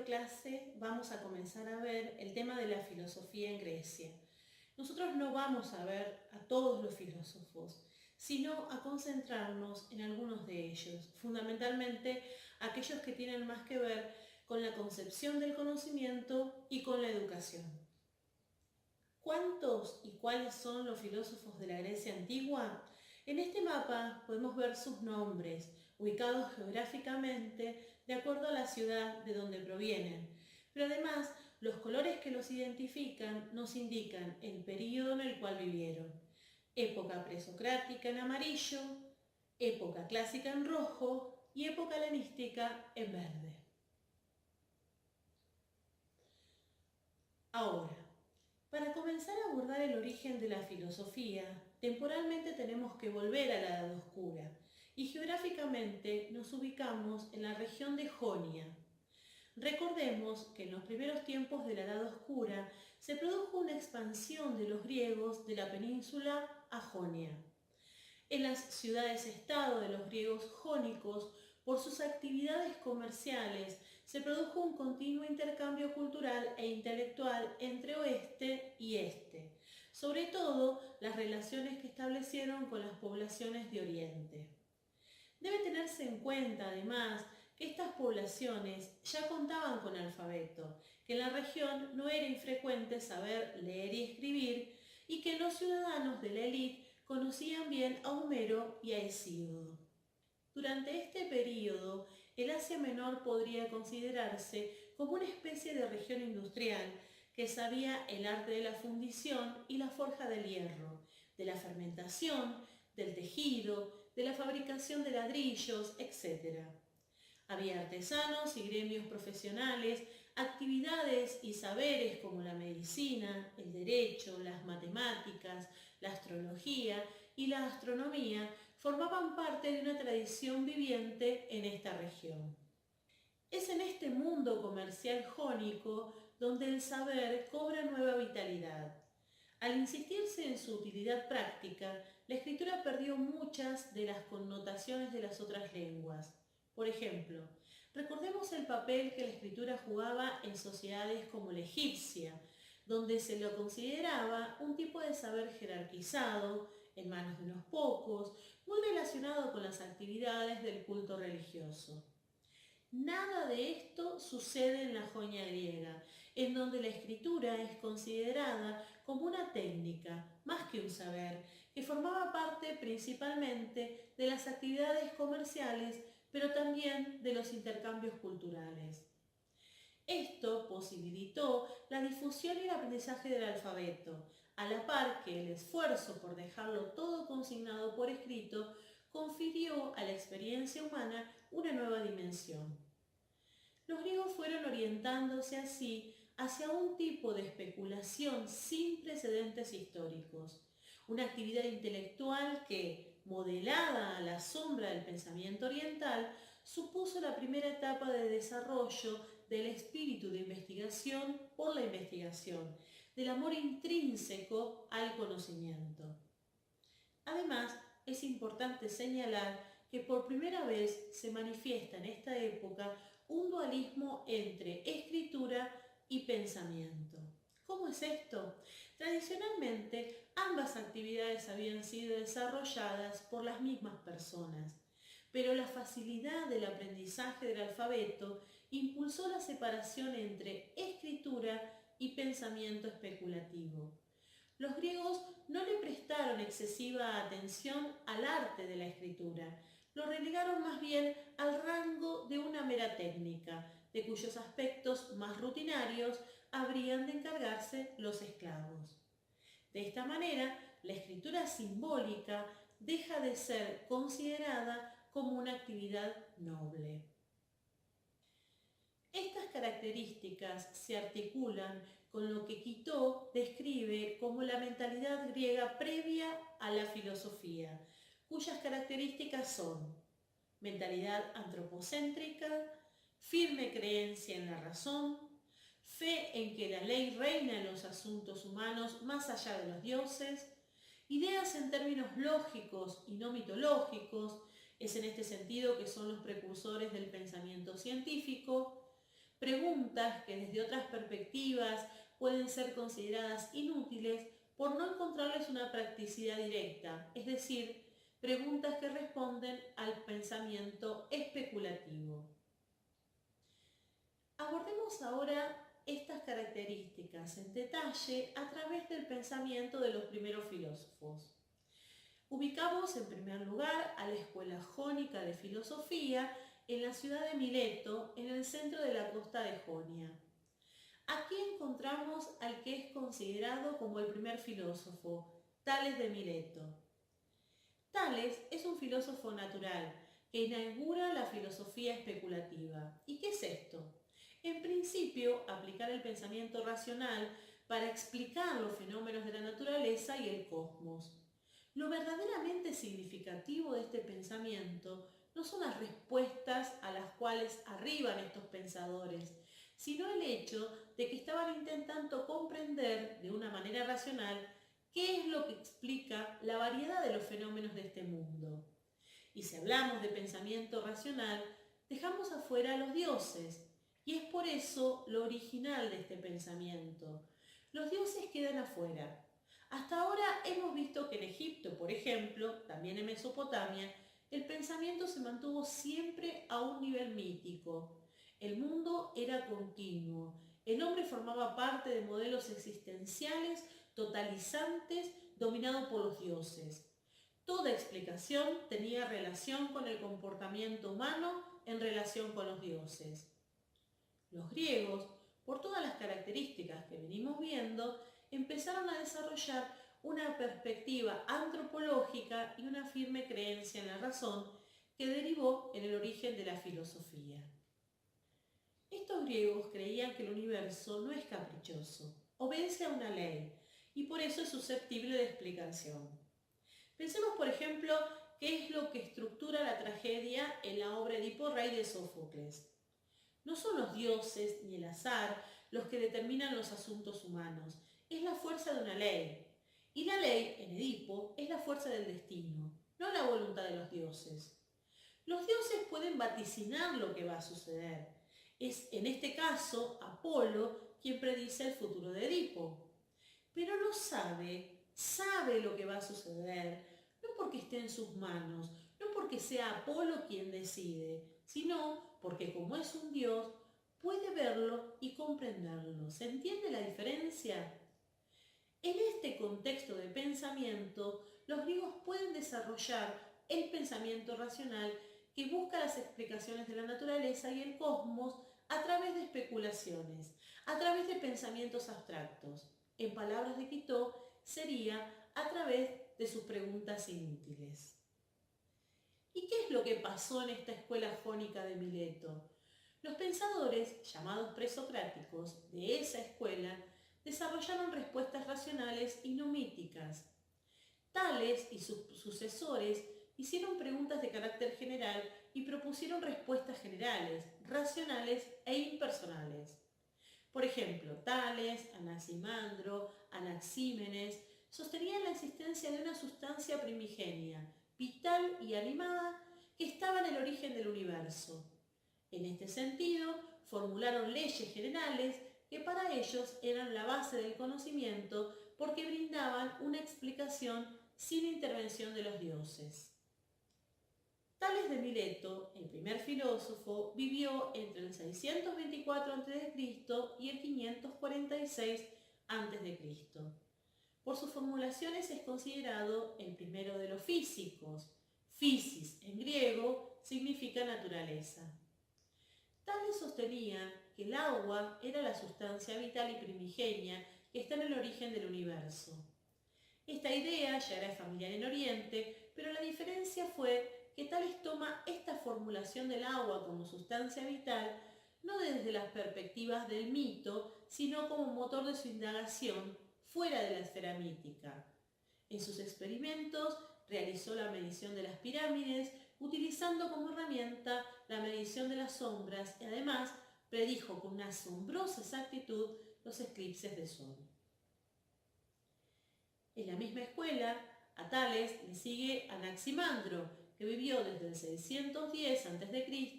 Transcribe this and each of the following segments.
videoclase vamos a comenzar a ver el tema de la filosofía en Grecia. Nosotros no vamos a ver a todos los filósofos, sino a concentrarnos en algunos de ellos, fundamentalmente aquellos que tienen más que ver con la concepción del conocimiento y con la educación. ¿Cuántos y cuáles son los filósofos de la Grecia antigua? En este mapa podemos ver sus nombres, ubicados geográficamente de acuerdo a la ciudad de donde provienen. Pero además, los colores que los identifican nos indican el período en el cual vivieron. Época presocrática en amarillo, época clásica en rojo y época helenística en verde. Ahora, para comenzar a abordar el origen de la filosofía, temporalmente tenemos que volver a la Edad Oscura y geográficamente nos ubicamos en la región de Jonia. Recordemos que en los primeros tiempos de la Edad Oscura se produjo una expansión de los griegos de la península a Jonia. En las ciudades-estado de los griegos jónicos, por sus actividades comerciales, se produjo un continuo intercambio cultural e intelectual entre oeste y este, sobre todo las relaciones que establecieron con las poblaciones de Oriente. Debe tenerse en cuenta, además, que estas poblaciones ya contaban con alfabeto, que en la región no era infrecuente saber leer y escribir, y que los ciudadanos de la élite conocían bien a Homero y a Hesíodo. Durante este período, el Asia Menor podría considerarse como una especie de región industrial que sabía el arte de la fundición y la forja del hierro, de la fermentación, del tejido, de la fabricación de ladrillos, etc. Había artesanos y gremios profesionales, actividades y saberes como la medicina, el derecho, las matemáticas, la astrología y la astronomía formaban parte de una tradición viviente en esta región. Es en este mundo comercial jónico donde el saber cobra nueva vitalidad. Al insistirse en su utilidad práctica, la escritura perdió muchas de las connotaciones de las otras lenguas. Por ejemplo, recordemos el papel que la escritura jugaba en sociedades como la egipcia, donde se lo consideraba un tipo de saber jerarquizado, en manos de unos pocos, muy relacionado con las actividades del culto religioso. Nada de esto sucede en la Jonia griega, en donde la escritura es considerada como una técnica, más que un saber, que formaba parte principalmente de las actividades comerciales, pero también de los intercambios culturales. Esto posibilitó la difusión y el aprendizaje del alfabeto, a la par que el esfuerzo por dejarlo todo consignado por escrito confirió a la experiencia humana una nueva dimensión. Los griegos fueron orientándose así hacia un tipo de especulación sin precedentes históricos, una actividad intelectual que, modelada a la sombra del pensamiento oriental, supuso la primera etapa de desarrollo del espíritu de investigación por la investigación, del amor intrínseco al conocimiento. Además, es importante señalar que por primera vez se manifiesta en esta época un dualismo entre escritura y pensamiento. ¿Cómo es esto? Tradicionalmente, ambas actividades habían sido desarrolladas por las mismas personas, pero la facilidad del aprendizaje del alfabeto impulsó la separación entre escritura y pensamiento especulativo. Los griegos no le prestaron excesiva atención al arte de la escritura, lo relegaron más bien al rango de una mera técnica, de cuyos aspectos más rutinarios habrían de encargarse los esclavos. De esta manera, la escritura simbólica deja de ser considerada como una actividad noble. Estas características se articulan con lo que Quito describe como la mentalidad griega previa a la filosofía, cuyas características son mentalidad antropocéntrica, firme creencia en la razón, fe en que la ley reina en los asuntos humanos más allá de los dioses, ideas en términos lógicos y no mitológicos, es en este sentido que son los precursores del pensamiento científico, preguntas que desde otras perspectivas pueden ser consideradas inútiles por no encontrarles una practicidad directa, es decir, preguntas que responden al pensamiento especulativo. Abordemos ahora estas características en detalle a través del pensamiento de los primeros filósofos. Ubicamos en primer lugar a la Escuela Jónica de Filosofía en la ciudad de Mileto, en el centro de la costa de Jonia. Aquí encontramos al que es considerado como el primer filósofo, Tales de Mileto. Tales es un filósofo natural que inaugura la filosofía especulativa. ¿Y qué es esto? En principio, aplicar el pensamiento racional para explicar los fenómenos de la naturaleza y el cosmos. Lo verdaderamente significativo de este pensamiento no son las respuestas a las cuales arriban estos pensadores, sino el hecho de que estaban intentando comprender de una manera racional qué es lo que explica la variedad de los fenómenos de este mundo. Y si hablamos de pensamiento racional, dejamos afuera a los dioses, y es por eso lo original de este pensamiento. Los dioses quedan afuera. Hasta ahora hemos visto que en Egipto, por ejemplo, también en Mesopotamia, el pensamiento se mantuvo siempre a un nivel mítico. El mundo era continuo. El hombre formaba parte de modelos existenciales totalizantes dominados por los dioses. Toda explicación tenía relación con el comportamiento humano en relación con los dioses. Los griegos, por todas las características que venimos viendo, empezaron a desarrollar una perspectiva antropológica y una firme creencia en la razón que derivó en el origen de la filosofía. Estos griegos creían que el universo no es caprichoso, obedece a una ley y por eso es susceptible de explicación. Pensemos, por ejemplo, qué es lo que estructura la tragedia en la obra Edipo Rey de Sófocles. No son los dioses ni el azar los que determinan los asuntos humanos, es la fuerza de una ley. Y la ley, en Edipo, es la fuerza del destino, no la voluntad de los dioses. Los dioses pueden vaticinar lo que va a suceder. Es, en este caso, Apolo quien predice el futuro de Edipo. Pero lo sabe lo que va a suceder, no porque esté en sus manos, no porque sea Apolo quien decide, sino porque como es un dios, puede verlo y comprenderlo. ¿Se entiende la diferencia? En este contexto de pensamiento, los griegos pueden desarrollar el pensamiento racional que busca las explicaciones de la naturaleza y el cosmos a través de especulaciones, a través de pensamientos abstractos. En palabras de Quito, sería a través de sus preguntas inútiles. ¿Y qué es lo que pasó en esta escuela jónica de Mileto? Los pensadores, llamados presocráticos, de esa escuela, desarrollaron respuestas racionales y no míticas. Tales y sus sucesores hicieron preguntas de carácter general y propusieron respuestas generales, racionales e impersonales. Por ejemplo, Tales, Anaximandro, Anaxímenes sostenían la existencia de una sustancia primigenia, vital y animada, que estaba en el origen del universo. En este sentido, formularon leyes generales que para ellos eran la base del conocimiento porque brindaban una explicación sin intervención de los dioses. Tales de Mileto, el primer filósofo, vivió entre el 624 a.C. y el 546 a.C. Por sus formulaciones es considerado el primero de los físicos. Physis en griego significa naturaleza. Tales sostenía que el agua era la sustancia vital y primigenia que está en el origen del universo. Esta idea ya era familiar en Oriente, pero la diferencia fue que Tales toma esta formulación del agua como sustancia vital no desde las perspectivas del mito, sino como motor de su indagación fuera de la esfera mítica. En sus experimentos realizó la medición de las pirámides, utilizando como herramienta la medición de las sombras y además predijo con una asombrosa exactitud los eclipses de sol. En la misma escuela, a Tales le sigue Anaximandro, que vivió desde el 610 a.C.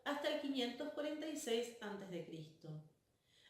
hasta el 546 a.C.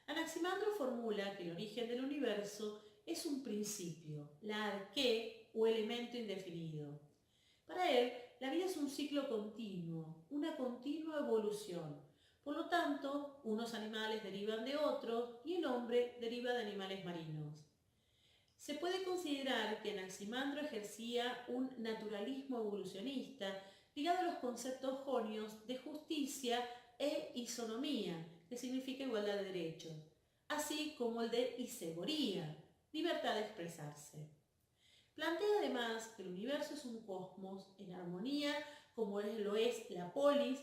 Anaximandro formula que el origen del universo es un principio, la arqué o elemento indefinido. Para él, la vida es un ciclo continuo, una continua evolución. Por lo tanto, unos animales derivan de otros y el hombre deriva de animales marinos. Se puede considerar que Anaximandro ejercía un naturalismo evolucionista ligado a los conceptos jonios de justicia e isonomía, que significa igualdad de derechos, así como el de isegoría, libertad de expresarse. Plantea además que el universo es un cosmos en armonía, como lo es la polis,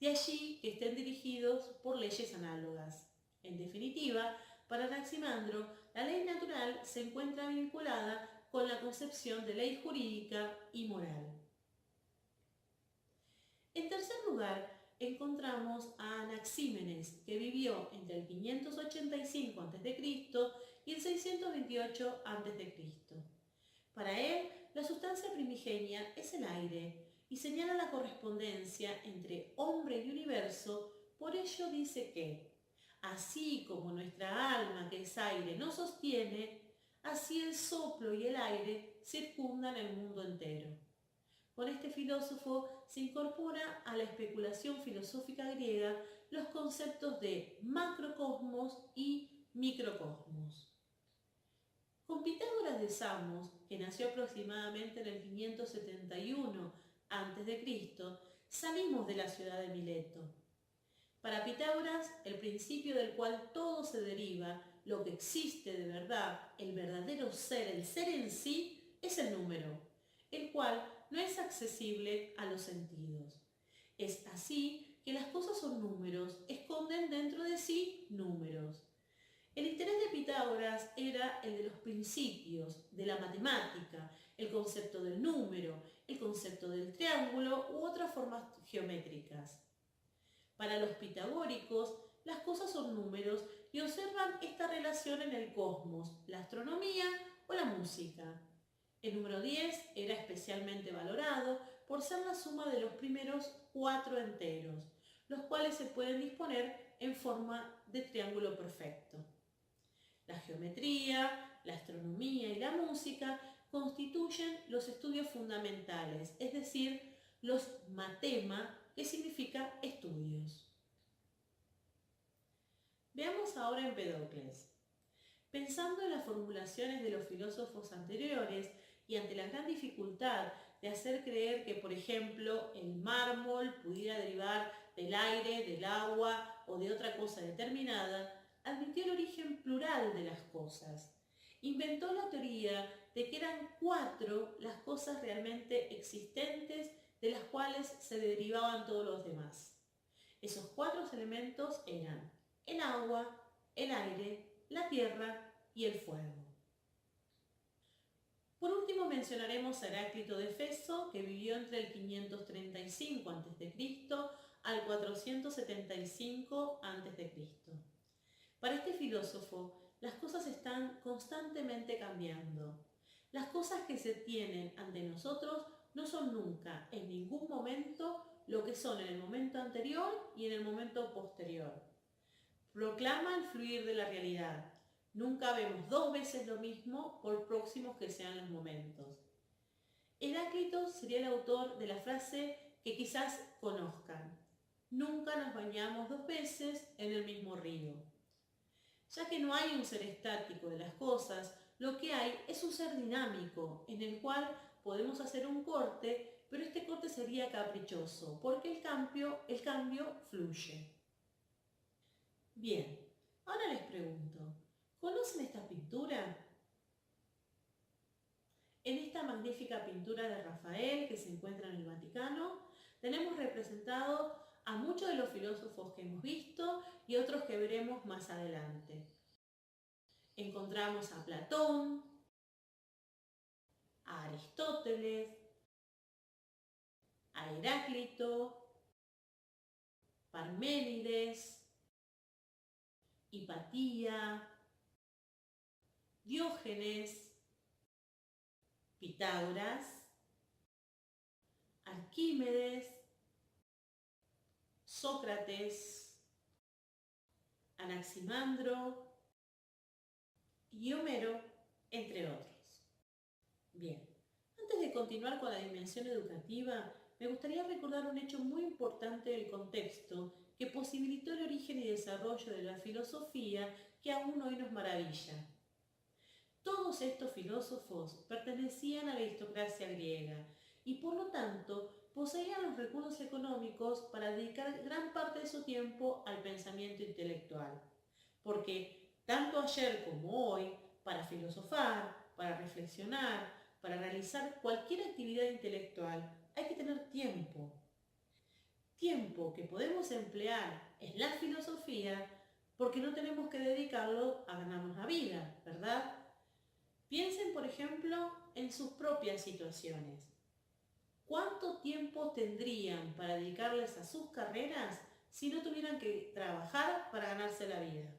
de allí que estén dirigidos por leyes análogas. En definitiva, para Anaximandro, la ley natural se encuentra vinculada con la concepción de ley jurídica y moral. En tercer lugar, encontramos a Anaxímenes, que vivió entre el 585 a.C. y el 628 a.C. Para él, la sustancia primigenia es el aire y señala la correspondencia entre hombre y universo. Por ello dice que, así como nuestra alma, que es aire, nos sostiene, así el soplo y el aire circundan el mundo entero. Con este filósofo se incorpora a la especulación filosófica griega los conceptos de macrocosmos y microcosmos. Con Pitágoras de Samos, que nació aproximadamente en el 571 a.C., salimos de la ciudad de Mileto. Para Pitágoras, el principio del cual todo se deriva, lo que existe de verdad, el verdadero ser, el ser en sí, es el número, el cual no es accesible a los sentidos. Es así que las cosas son números, esconden dentro de sí números. El interés de Pitágoras era el de los principios, de la matemática, el concepto del número, el concepto del triángulo u otras formas geométricas. Para los pitagóricos, las cosas son números y observan esta relación en el cosmos, la astronomía o la música. El número 10 era especialmente valorado por ser la suma de los primeros 4 enteros, los cuales se pueden disponer en forma de triángulo perfecto. La geometría, la astronomía y la música constituyen los estudios fundamentales, es decir, los matema, que significa estudios. Veamos ahora Empédocles. Pensando en las formulaciones de los filósofos anteriores y ante la gran dificultad de hacer creer que, por ejemplo, el mármol pudiera derivar del aire, del agua o de otra cosa determinada, admitió el origen plural de las cosas. Inventó la teoría de que eran 4 las cosas realmente existentes de las cuales se derivaban todos los demás. Esos 4 elementos eran el agua, el aire, la tierra y el fuego. Por último mencionaremos a Heráclito de Éfeso, que vivió entre el 535 a.C. al 475 a.C. Para este filósofo, las cosas están constantemente cambiando. Las cosas que se tienen ante nosotros no son nunca, en ningún momento, lo que son en el momento anterior y en el momento posterior. Proclama el fluir de la realidad. Nunca vemos 2 veces lo mismo, por próximos que sean los momentos. Heráclito sería el autor de la frase que quizás conozcan: nunca nos bañamos 2 veces en el mismo río. Ya que no hay un ser estático de las cosas, lo que hay es un ser dinámico, en el cual podemos hacer un corte, pero este corte sería caprichoso, porque el cambio fluye. Bien, ahora les pregunto, ¿conocen esta pintura? En esta magnífica pintura de Rafael que se encuentra en el Vaticano, tenemos representado a muchos de los filósofos que hemos visto y otros que veremos más adelante. Encontramos a Platón, a Aristóteles, a Heráclito, Parménides, Hipatía, Diógenes, Pitágoras, Arquímedes, Sócrates, Anaximandro y Homero, entre otros. Bien, antes de continuar con la dimensión educativa, me gustaría recordar un hecho muy importante del contexto que posibilitó el origen y desarrollo de la filosofía que aún hoy nos maravilla. Todos estos filósofos pertenecían a la aristocracia griega y por lo tanto poseían los recursos económicos para dedicar gran parte de su tiempo al pensamiento intelectual. Porque tanto ayer como hoy, para filosofar, para reflexionar, para realizar cualquier actividad intelectual, hay que tener tiempo. Tiempo que podemos emplear en la filosofía porque no tenemos que dedicarlo a ganarnos la vida, ¿verdad? Piensen, por ejemplo, en sus propias situaciones. ¿Cuánto tiempo tendrían para dedicarles a sus carreras si no tuvieran que trabajar para ganarse la vida?